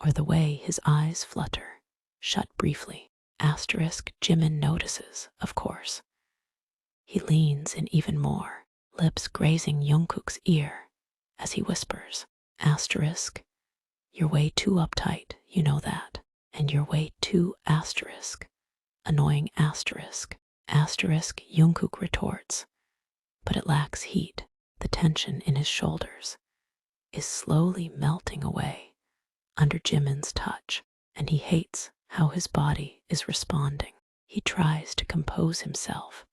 or the way his eyes flutter, shut briefly. Asterisk Jimin notices, of course. He leans in even more, lips grazing Jungkook's ear as he whispers, asterisk, you're way too uptight, you know that, and you're way too asterisk, annoying asterisk, asterisk Jungkook retorts, but it lacks heat. The tension in his shoulders is slowly melting away under Jimin's touch, and he hates how his body is responding. He tries to compose himself,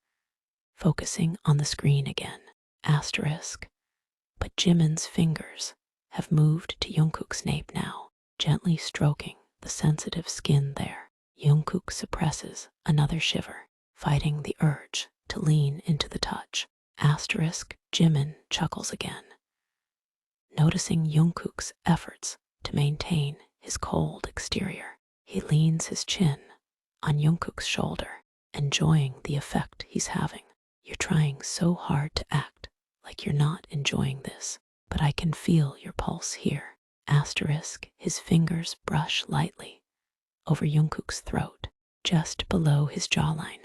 focusing on the screen again, asterisk, but Jimin's fingers have moved to Jungkook's nape now, gently stroking the sensitive skin there. Jungkook suppresses another shiver, fighting the urge to lean into the touch. Asterisk Jimin chuckles again, noticing Jungkook's efforts to maintain his cold exterior. He leans his chin on Jungkook's shoulder, enjoying the effect he's having. You're trying so hard to act like you're not enjoying this, but I can feel your pulse here. Asterisk, his fingers brush lightly over Jungkook's throat, just below his jawline.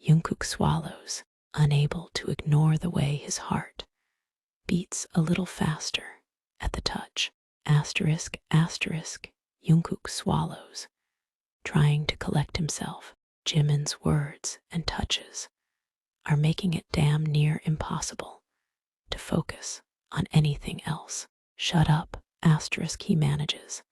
Jungkook swallows, unable to ignore the way his heart beats a little faster at the touch. Asterisk, asterisk, Jungkook swallows, trying to collect himself. Jimin's words and touches are making it damn near impossible to focus on anything else. Shut up, asterisk, he manages,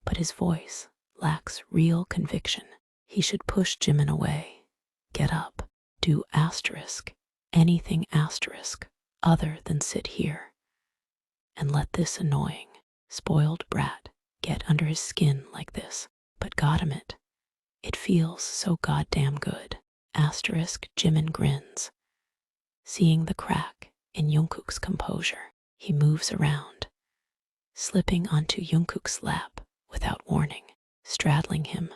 but his voice lacks real conviction. He should push Jimin away. Get up, do asterisk, anything asterisk other than sit here and let this annoying, spoiled brat get under his skin like this. But goddammit, it feels so goddamn good. Asterisk Jimin grins, seeing the crack in Jungkook's composure. He moves around, slipping onto Jungkook's lap without warning, straddling him.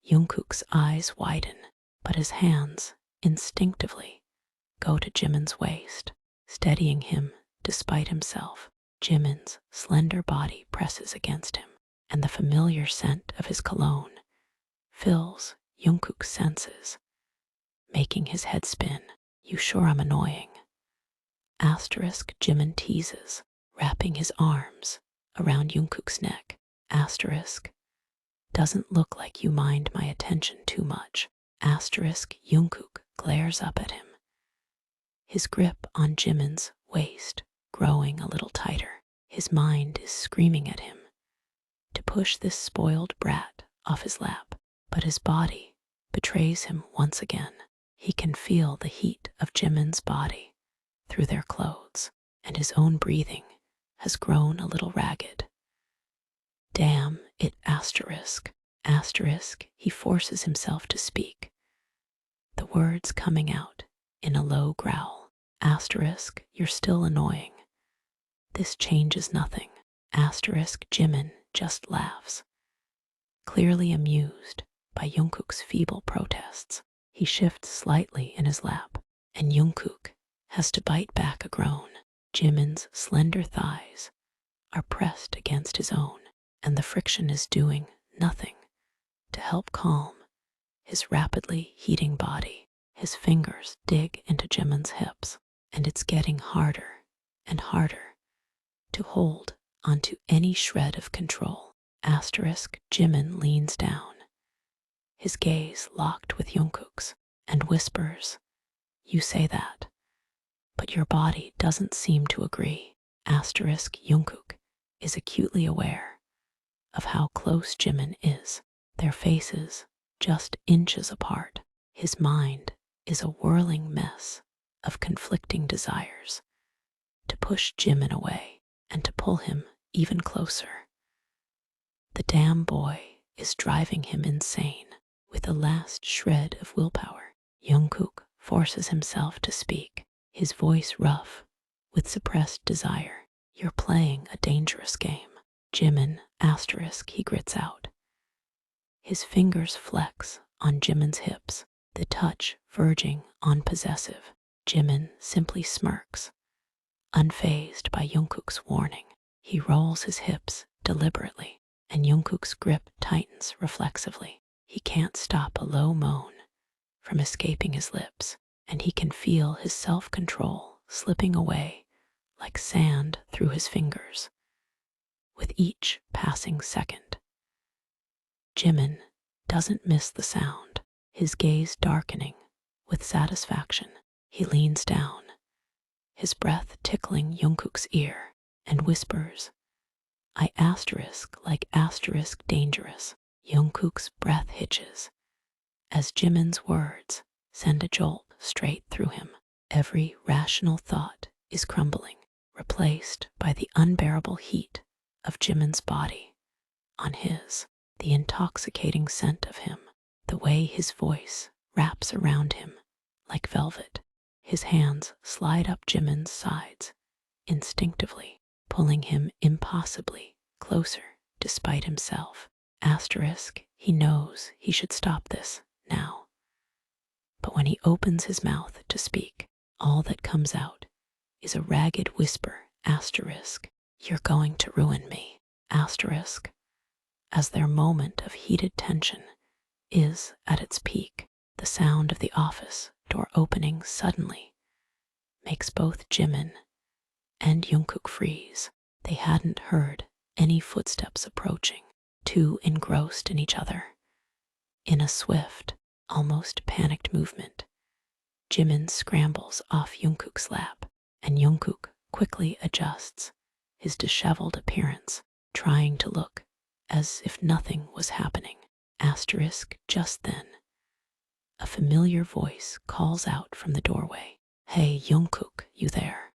Jungkook's eyes widen, but his hands instinctively go to Jimin's waist, steadying him despite himself. Jimin's slender body presses against him, and the familiar scent of his cologne fills Jungkook's senses, making his head spin. You sure I'm annoying? Asterisk Jimin teases, wrapping his arms around Jungkook's neck. Asterisk, doesn't look like you mind my attention too much. Asterisk Jungkook glares up at him, his grip on Jimin's waist growing a little tighter. His mind is screaming at him to push this spoiled brat off his lap, but his body betrays him once again. He can feel the heat of Jimin's body through their clothes, and his own breathing has grown a little ragged. Damn it, asterisk, asterisk, he forces himself to speak, the words coming out in a low growl. Asterisk, you're still annoying. This changes nothing. Asterisk, Jimin just laughs, clearly amused by Jungkook's feeble protests. He shifts slightly in his lap, and Jungkook has to bite back a groan. Jimin's slender thighs are pressed against his own, and the friction is doing nothing to help calm his rapidly heating body. His fingers dig into Jimin's hips, and it's getting harder and harder to hold onto any shred of control. Asterisk, Jimin leans down, his gaze locked with Jungkook's, and whispers, you say that, but your body doesn't seem to agree. Asterisk, Jungkook is acutely aware of how close Jimin is, their faces just inches apart. His mind is a whirling mess of conflicting desires to push Jimin away and to pull him even closer. The damn boy is driving him insane. With the last shred of willpower, Jungkook forces himself to speak, his voice rough with suppressed desire. You're playing a dangerous game. Jimin, asterisk, he grits out. His fingers flex on Jimin's hips, the touch verging on possessive. Jimin simply smirks, unfazed by Jungkook's warning. He rolls his hips deliberately, and Jungkook's grip tightens reflexively. He can't stop a low moan from escaping his lips, and he can feel his self-control slipping away like sand through his fingers with each passing second. Jimin doesn't miss the sound, his gaze darkening with satisfaction. He leans down, his breath tickling Jungkook's ear, and whispers, I asterisk like asterisk dangerous. Jungkook's breath hitches as Jimin's words send a jolt straight through him. Every rational thought is crumbling, replaced by the unbearable heat of Jimin's body on his, the intoxicating scent of him, the way his voice wraps around him like velvet. His hands slide up Jimin's sides, instinctively pulling him impossibly closer despite himself. Asterisk, he knows he should stop this now. But when he opens his mouth to speak, all that comes out is a ragged whisper. Asterisk, you're going to ruin me. Asterisk, as their moment of heated tension is at its peak, the sound of the office door opening suddenly makes both Jimin and Jungkook freeze. They hadn't heard any footsteps approaching, too engrossed in each other. In a swift, almost panicked movement, Jimin scrambles off Jungkook's lap, and Jungkook quickly adjusts his disheveled appearance, trying to look as if nothing was happening. Asterisk, just then, a familiar voice calls out from the doorway. Hey Jungkook, you there?